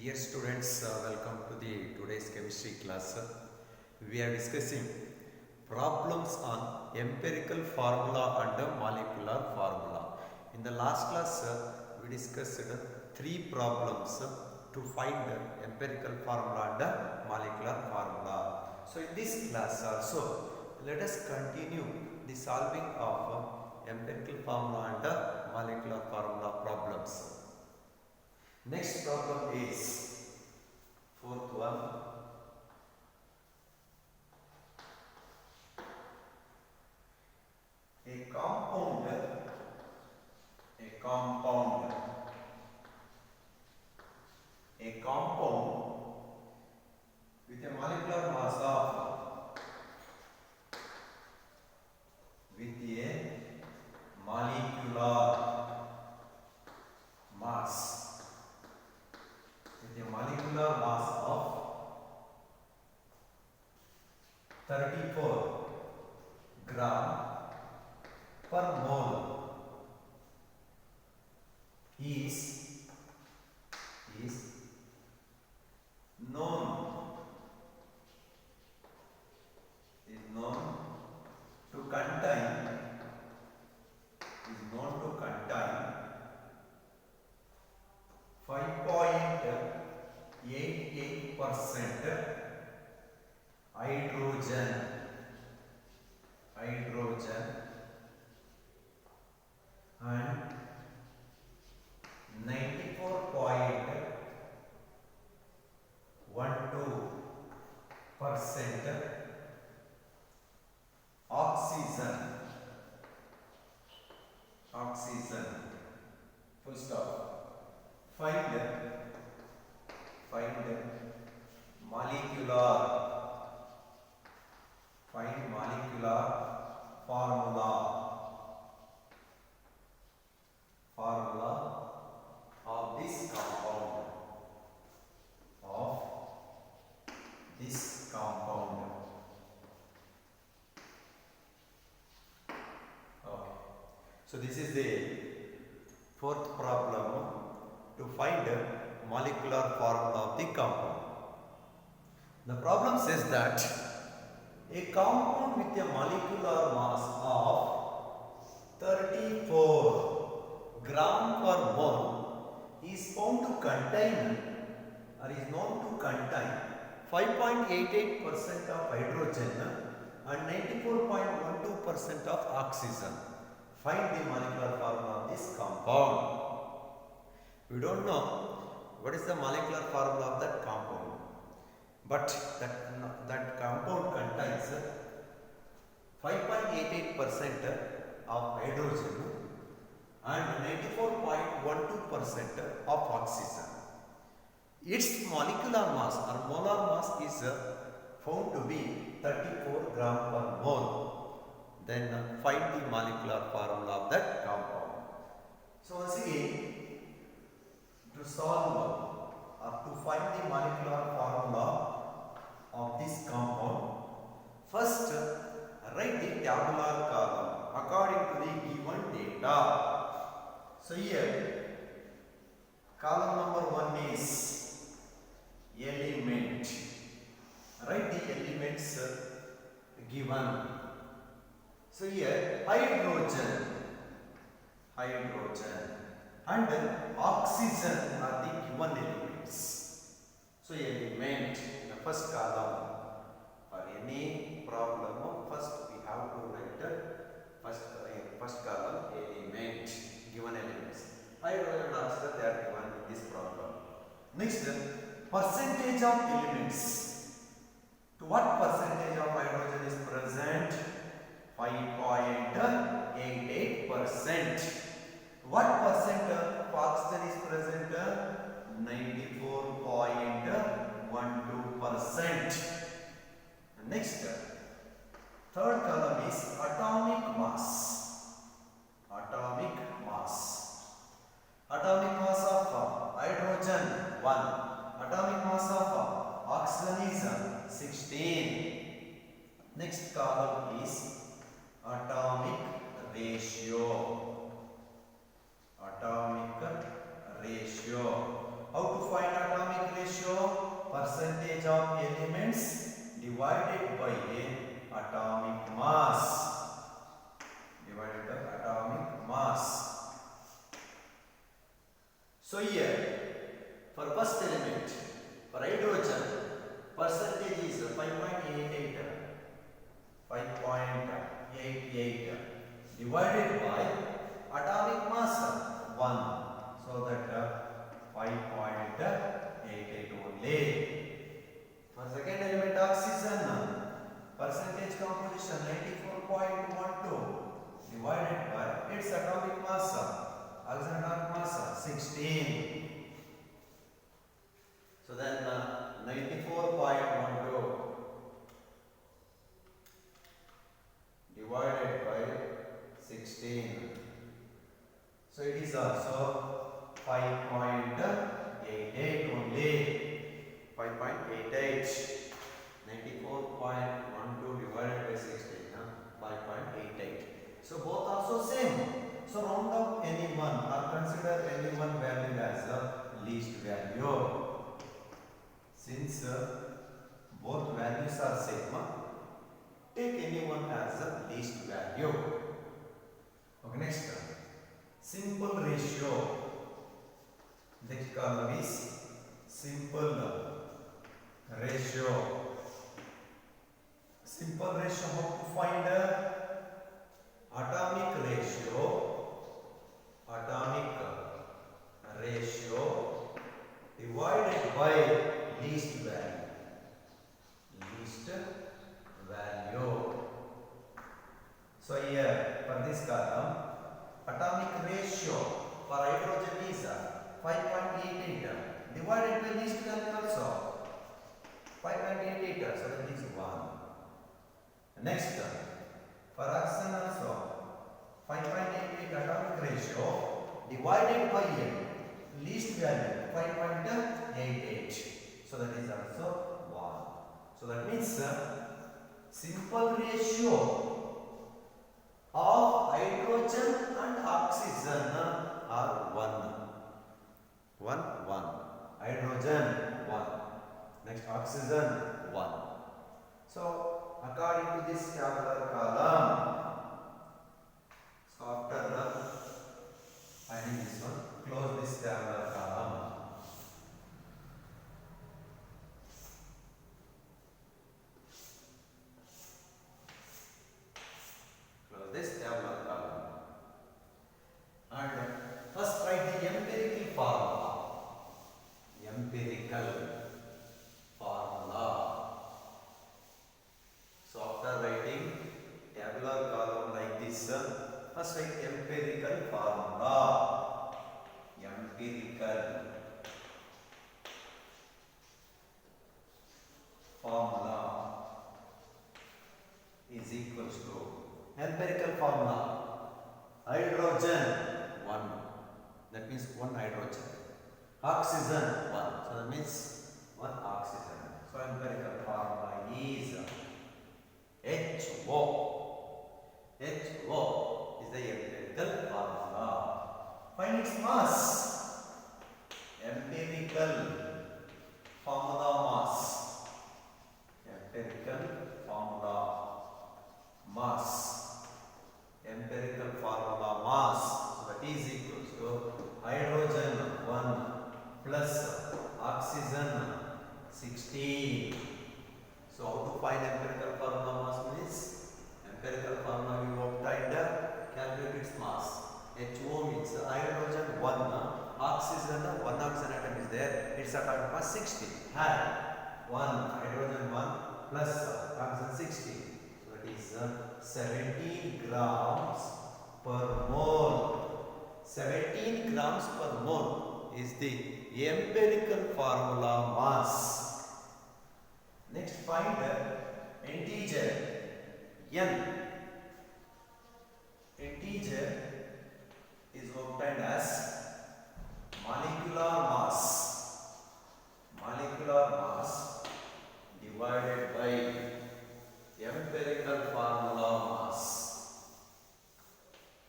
Dear students, welcome to the today's chemistry class. We are discussing problems on empirical formula and molecular formula. In the last class, we discussed three problems to find empirical formula and molecular formula. So in this class also, let us continue the solving of empirical formula and molecular formula problems. Next problem is fourth one. A compound with a molecular mass of of 34 gram per mole is known to contain 5.88% hydrogen and 94.12% oxygen. Full stop. Find molecular formula of this compound. Okay. So this is the fourth problem to find molecular formula of the compound. The problem says that a compound with a molecular mass of 34 gram per mole is found to contain or is known to contain 5.88% of hydrogen and 94.12% of oxygen. Find the molecular formula of this compound. We don't know what is the molecular formula of that compound, but that compound contains 5.88% of hydrogen and 94.12% of oxygen. Its molecular mass or molar mass is found to be 34 gram per mole. Then find the molecular formula of that compound. So once again, to solve or to find the molecular formula of this compound, first write the tabular column according to the given data. So here column number 1 is element. Write the elements given. So here hydrogen and oxygen are the given elements. So element in the first column. For any problem, first we have to write first column element, given elements. Hydrogen and oxygen, they are given in this problem. Next, percentage of elements. To what percentage of hydrogen is present? 5.88%. What percent of oxygen is present? 94.12%. Next, third column is atomic mass. Atomic mass of hydrogen 1. Atomic mass of oxygen is 16. Next column is atomic ratio. Atomic divided by atomic mass 1. So that 5.88 only. For second element oxygen, percentage composition 94.12 divided by its atomic mass, oxygen atomic mass 16. So then 94.12 divided by 16. So it is also 5.88 only. 5.88. 94.12 divided by 16. 5.88. So both also same. So round up any one or consider any one value as the least value. Since both values are same, take any one as the least value. Okay, next. Simple ratio. Next column is simple ratio. Simple ratio, how to find atomic ratio? Atomic ratio divided by least value. Least value. So here for this column, atomic ratio for hydrogen is 5.88 divided by least value also 5.88, so that is 1. Next, for oxygen also 5.88 atomic ratio divided by least value 5.88, so that is also 1. So that means simple ratio of hydrogen and oxygen are 1. 1, 1. Hydrogen 1. Next oxygen 1. So according to this tabular column, so after finding this one, close this tabular column. Close this tabular column. And first write the empirical formula. Empirical formula. So after writing tabular column like this, first write empirical formula. Empirical formula is equals to empirical formula. Hydrogen 1. That means 1 hydrogen. Oxygen 1. So that means 1 oxygen. So empirical formula is HO. HO is the empirical formula. Find its mass. Empirical formula mass. Empirical formula mass. Empirical formula mass. So that is equals to hydrogen 1 plus oxygen 16. So how to find empirical formula mass means empirical formula we obtained, calculate its mass. HO means hydrogen 1, oxygen 1 oxygen atom is there, its atomic mass 16. Had 1 hydrogen 1 plus oxygen 16. So that is 17 grams per mole. 17 grams per mole is the empirical formula mass. Next find integer n. Integer is obtained as molecular mass. Molecular mass divided by empirical formula mass.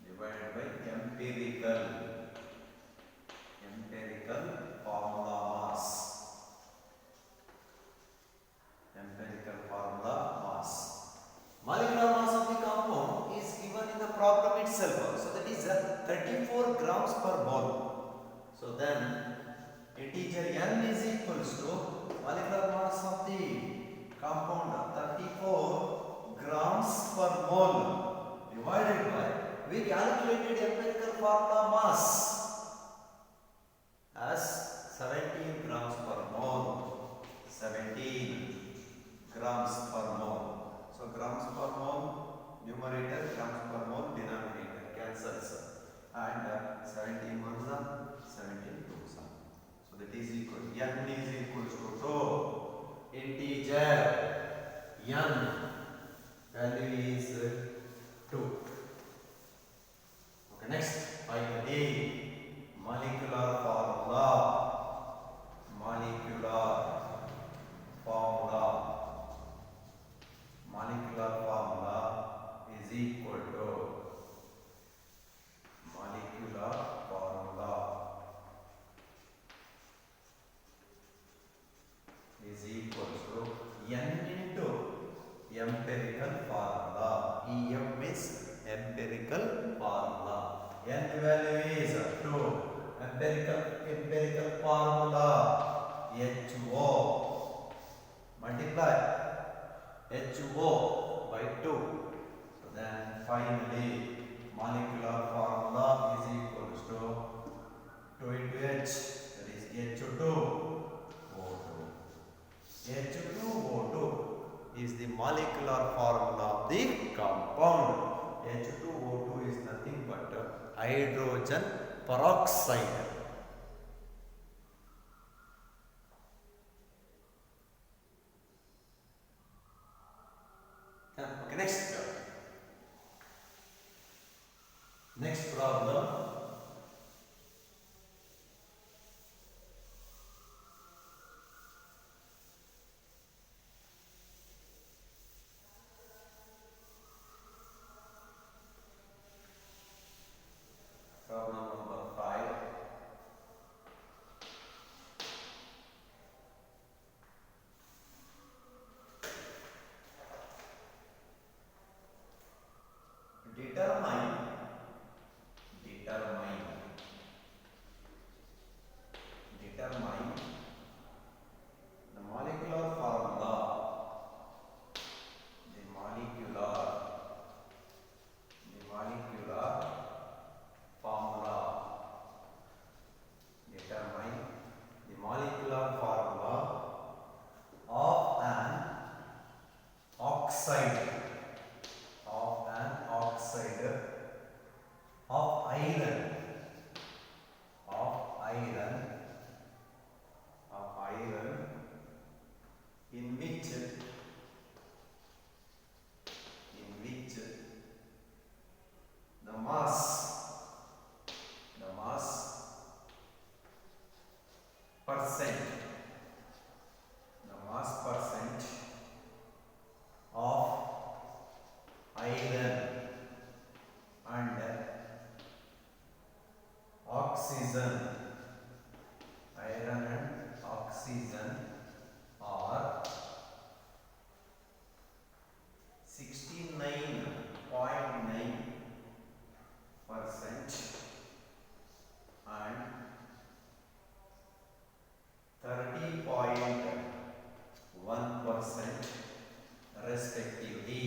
Divided by empirical formula mass. Empirical formula mass. Molecular mass of the compound is given in the problem itself. So that is 34 grams per mole. So then integer n is equals to molecular mass of the compound 34 grams per mole divided by we calculated empirical formula mass as 17 grams per mole. 17 grams per mole. So grams per mole, numerator, grams per mole, denominator cancels. And 17 ones are 17 twos are. So that is equal. N is equals to 2. Integer n value is 2. Okay, next, find the molecular formula. Molecular formula. Molecular formula is equal to molecular formula is equal to n into empirical formula. EM is empirical formula. N value is 2. Empirical formula HO. Multiply HO by 2. So then finally molecular formula is equals to 2 into H, that is H2O2. H2O2 is the molecular formula of the compound. H2O2 is nothing but hydrogen peroxide. Okay, next problem. Problem number 5. Determine the molecular formula. The molecular formula. Determine the molecular formula of an oxide of iron in which the mass percent of iron and oxygen are 69.9% and 30.1% respectively.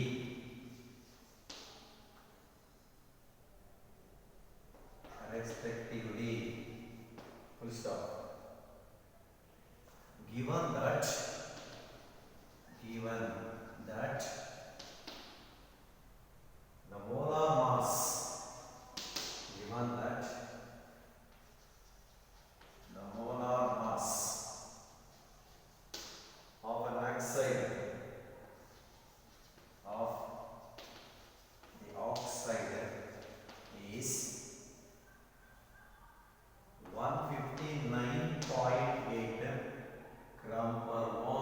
Full stop. Given that the molar mass of an oxide is 159.8 gram per mole.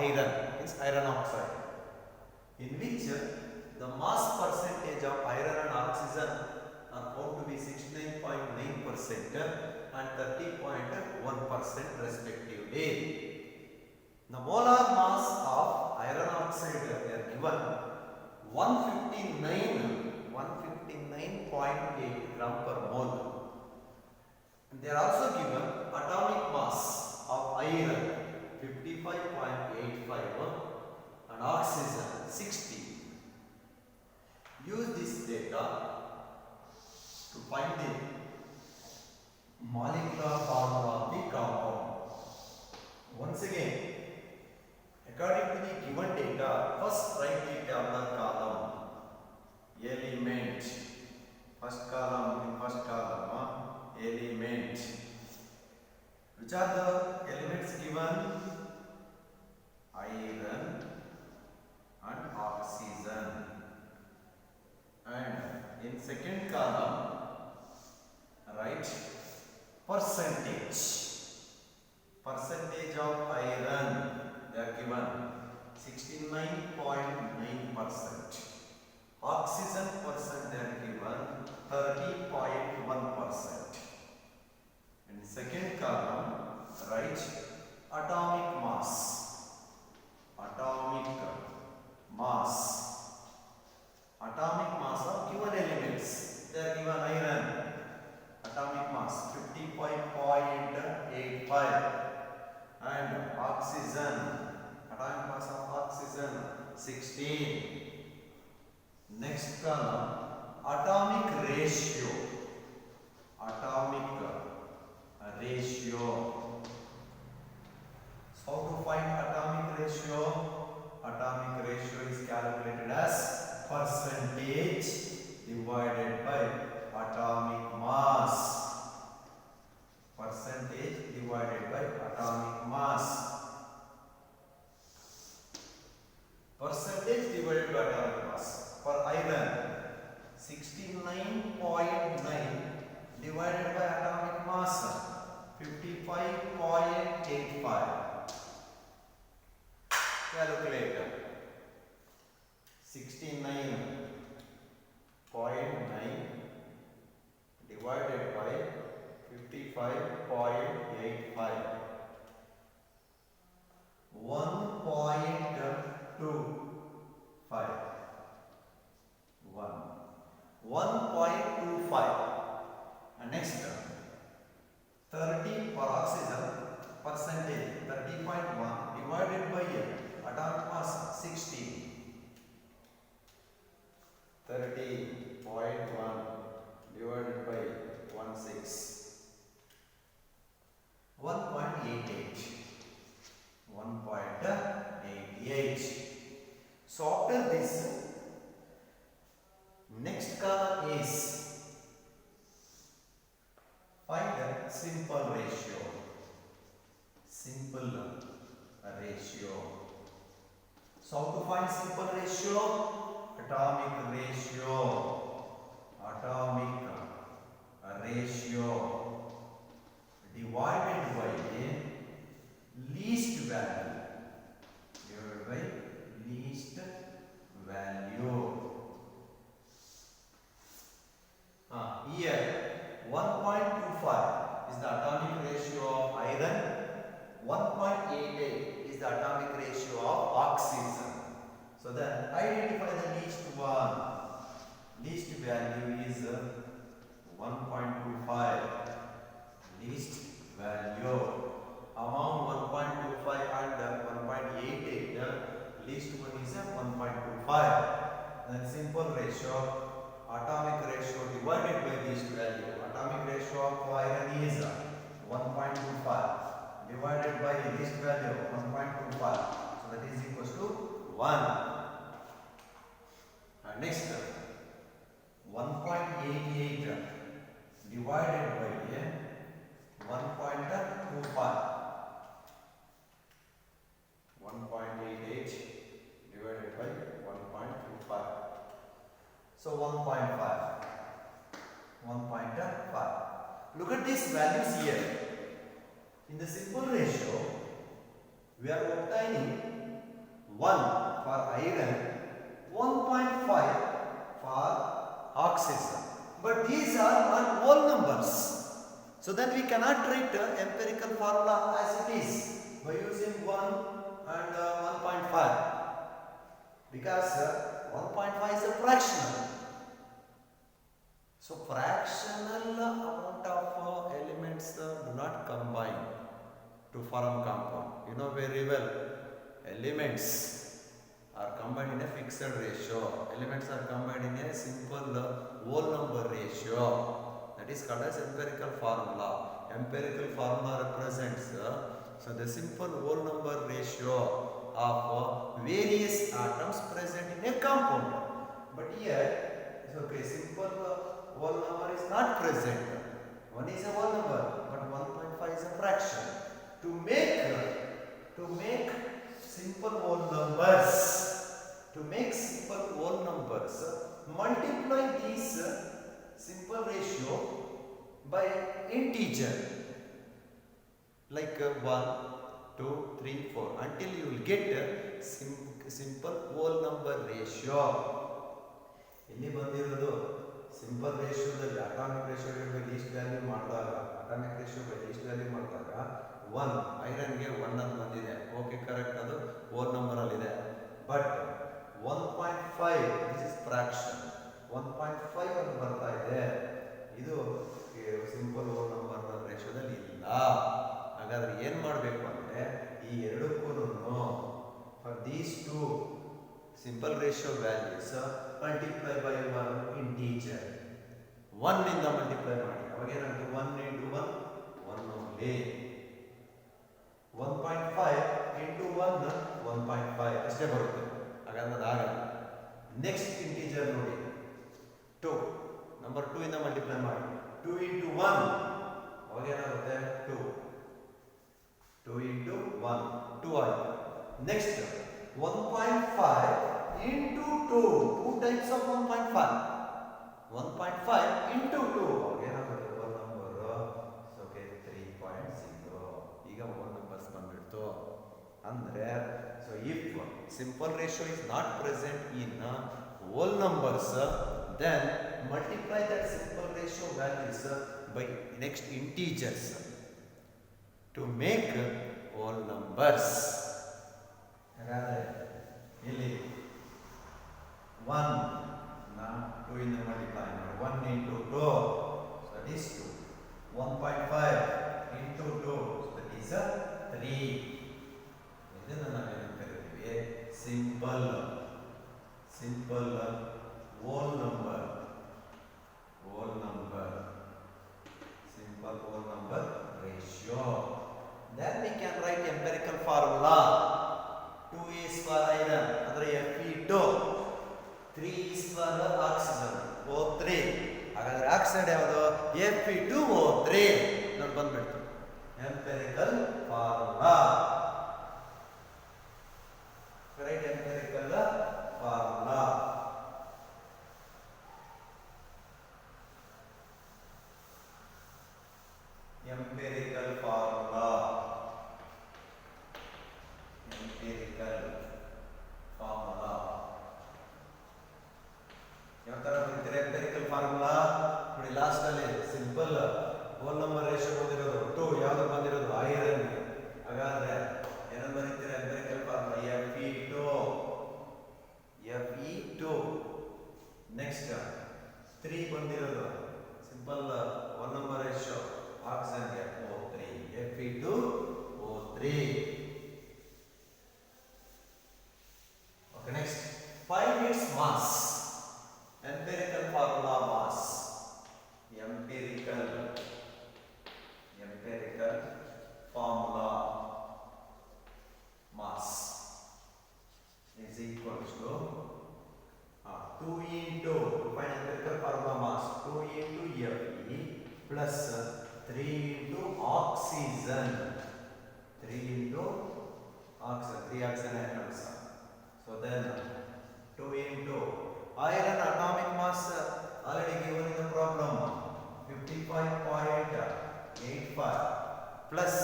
iron, is iron oxide, in which the mass percentage of iron and oxygen are found to be 69.9% and 30.1% respectively. The molar mass of iron oxide they are given 159.8 gram per mole. And they are also given atomic mass of iron 55.85 and oxygen 60. Use this data to find the molecular formula of the compound. Once again, according to the given data, first write the tabular column. Element. First column, element. Which are the elements given? Iron and oxygen. And in second column, write percentage. Percentage of iron they are given 69.9%. Oxygen percent they are given 30.1%. And second column write atomic mass. Atomic mass. Atomic mass of given elements. They are given iron. Atomic mass 55.85 and oxygen. Atomic mass of oxygen 16. Next column atomic ratio. Atomic ratio. So how to find atomic ratio? Atomic ratio is calculated as percentage divided by atomic mass. Percentage divided by atomic mass. Percentage divided by atomic mass. For iron, 69.9 divided by atomic mass, 55.85. Calculate. 69.9 divided by 55.85. 1.25. 1.25. And next 30 for oxygen percentage 30.1 divided by atomic mass 16. 30.1 divided by 16. 1.88. 1.88. So after this, next column is find the simple ratio. Simple ratio. So how to find simple ratio? Atomic ratio. Atomic ratio divided by least value. Divided by least value. Here 1.25 is the atomic ratio of iron. 1.88 is the atomic ratio of oxygen. So then identify the least one. Least value is 1.25. Least value among 1.25 and 1.88. Least one is 1.25. Then simple ratio. Atomic ratio divided by least value. Atomic ratio of iron is 1.25 divided by least value 1.25. So that is equals to 1. And next 1.88 divided by 1.25. 1.88 divided by 1.25. So 1.5. 1.5. Look at these values here. In the simple ratio, we are obtaining 1 for iron, 1.5 for oxygen. But these are not whole numbers. So then we cannot write empirical formula as it is by using 1 and 1.5 because 1.5 is a fractional. So fractional amount of elements do not combine to form compound. You know very well, elements are combined in a fixed ratio. Elements are combined in a simple whole number ratio. That is called as empirical formula. Empirical formula represents so the simple whole number ratio of various atoms present in a compound. But here, okay, simple whole number is not present. 1 is a whole number, but 1.5 is a fraction. To make simple whole numbers, multiply these simple ratio by integer like 1, 2, 3, 4 until you will get simple whole number ratio. ಇಲ್ಲಿ ಬಂದಿರೋದು simple ರೇಷಿಯೋದಲ್ಲಿ atomic ratio by least value ಮಾಡಿದಾಗ one ಐರನ್ಗೆ 1 ಅಂತ ಬಂದಿದೆ. Okay, correct, ಅದು whole number ಅಲ್ಲಿ ಇದೆ. But 1.5 this is fraction. 1.5 ಅಂತ ಬರ್ತಾ ಇದೆ. ಇದು ಸಿಂಪಲ್ ಹೋಲ್ ನಂಬರ್ ರೇಷಿಯೋದಲ್ಲಿ ಇಲ್ಲ. ಹಾಗಾದ್ರೆ ಏನು ಮಾಡಬೇಕು ಅಂದರೆ ಈ ಎರಡಕ್ಕೂ for these two simple ratio values multiply by one integer. 1 ಇಂದ multiply ಮಾಡಿ. ಅವಾಗ ಏನಾಗುತ್ತೆ? 1 into 1 1 only. 1.5 into 1 1.5 ಅಷ್ಟೇ ಬರುತ್ತೆ. ಹಾಗಾದ್ರೆ ಅದಾಗಲ್ಲ. ನೆಕ್ಸ್ಟ್ ಇಂಟಿಜರ್ ನೋಡಿ 2. ನಂಬರ್ 2 ಇಂದ multiply ಮಾಡಿ. 2 into 1 ಅವಾಗ ಏನಾಗುತ್ತೆ? 2. 2 into 1 2 ಆಯ್ತು. Next 1.5 into 2 types of 1.5. 1.5 into 2 ಏನಾಗುತ್ತೆ? whole number. ಓಕೆ, 3.0. ಈಗ whole numbers ಬಂದ್ಬಿಡ್ತು. ಅಂದ್ರೆ so if simple ratio is not present in whole numbers, then multiply that simple ratio values by next integers to make whole numbers. ಇಲ್ಲಿ 1 na 2 ಇಂದ multiply ಮಾಡಿ. 1 into 2 so that is 2. 1.5 into 2 so that is 3. ಇದನ್ನು ನಾವೇನು ಕರೀತೀವಿ? Simple whole number simple whole number ratio. Then we can write empirical formula. 2 is for iron, ಅಂದ್ರೆ Fe2. 3 is for oxygen, O3. ಹಾಗಾದ್ರೆ oxide ಯಾವುದು? Fe2O3 ನೋಡಿ ಬಂದ್ಬಿಡ್ತು. Empirical formula. Right empirical formula. empirical formula. ಯಾವ ತರ ಬರೀತೀರಾ empirical formula? ನೋಡಿ last ಅಲ್ಲಿ simple whole number ratio ಬಂದಿರೋದು 2. ಯಾವುದು ಬಂದಿರೋದು? ಐರನ್. ಹಾಗಾದ್ರೆ ಏನಂತ ಬರೀತೀರಾ empirical formula? Fe2. ನೆಕ್ಸ್ಟ್ 3 ಬಂದಿರೋದು simple whole number ratio oxygen ಗೆ O3. Fe2O3. Okay, next find its mass. Empirical formula mass. Empirical formula mass is equals to 2 into find empirical formula mass 2 into Fe plus 3 into oxygen. 3 oxygen atoms. So then 2 into iron atomic mass already given in the problem 55.85 plus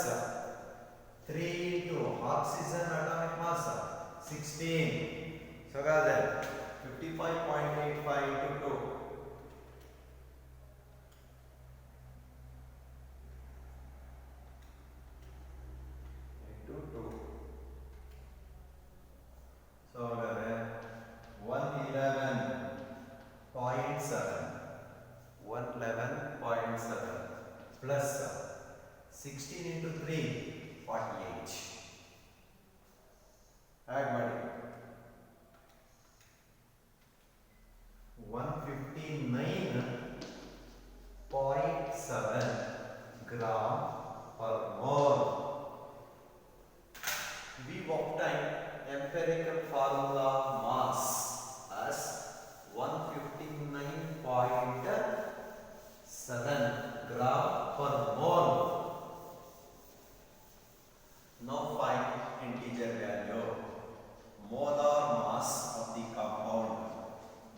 3 into oxygen atomic mass 16. So guys, 55.85 into 2. Into 2. So 111.7. 111.7 plus 16 into 3, 48. Add ಮಾಡಿ 159.7 gram per mole. We obtain empirical formula mass as 159.7 gram per mole. Now find integer value. Molar mass of the compound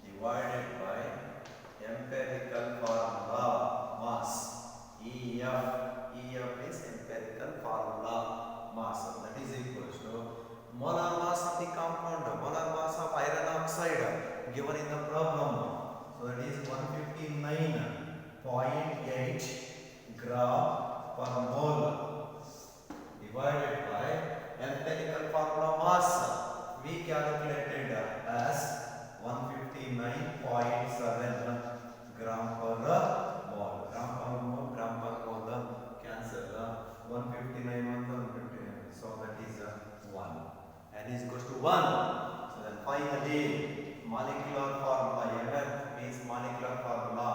divided by empirical formula mass. EF is empirical formula mass. That is equals to molar mass of the compound, molar mass of iron oxide given in the problem. So that is 159.8 gram per mole divided by empirical formula mass. We calculated as 159.7 gram per mole. Gram per mole cancel 159 159. So that is 1. N is equals to 1. So then finally molecular formula MF means molecular formula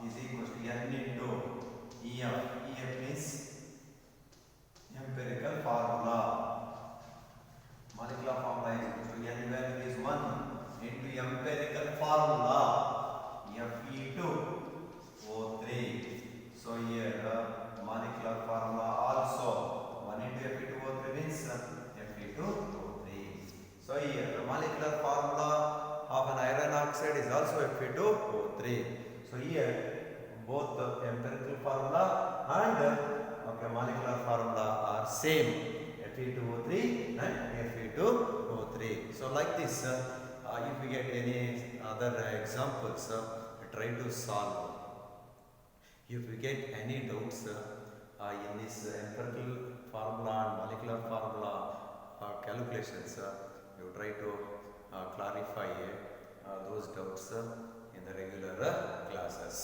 is equals to N into EF. EF means empirical formula. Molecular formula is equals to N value is 1 into empirical formula Fe2O3. So here molecular formula also 1 into Fe2O3 means Fe2O3. So here the molecular formula of an iron oxide is also Fe2O3. So here both the empirical formula and molecular formula are same, Fe2O3 and Fe2O3. So like this, if we get any other examples, try to solve. If we get any doubts in this empirical formula and molecular formula calculations, you try to clarify those doubts in the regular classes.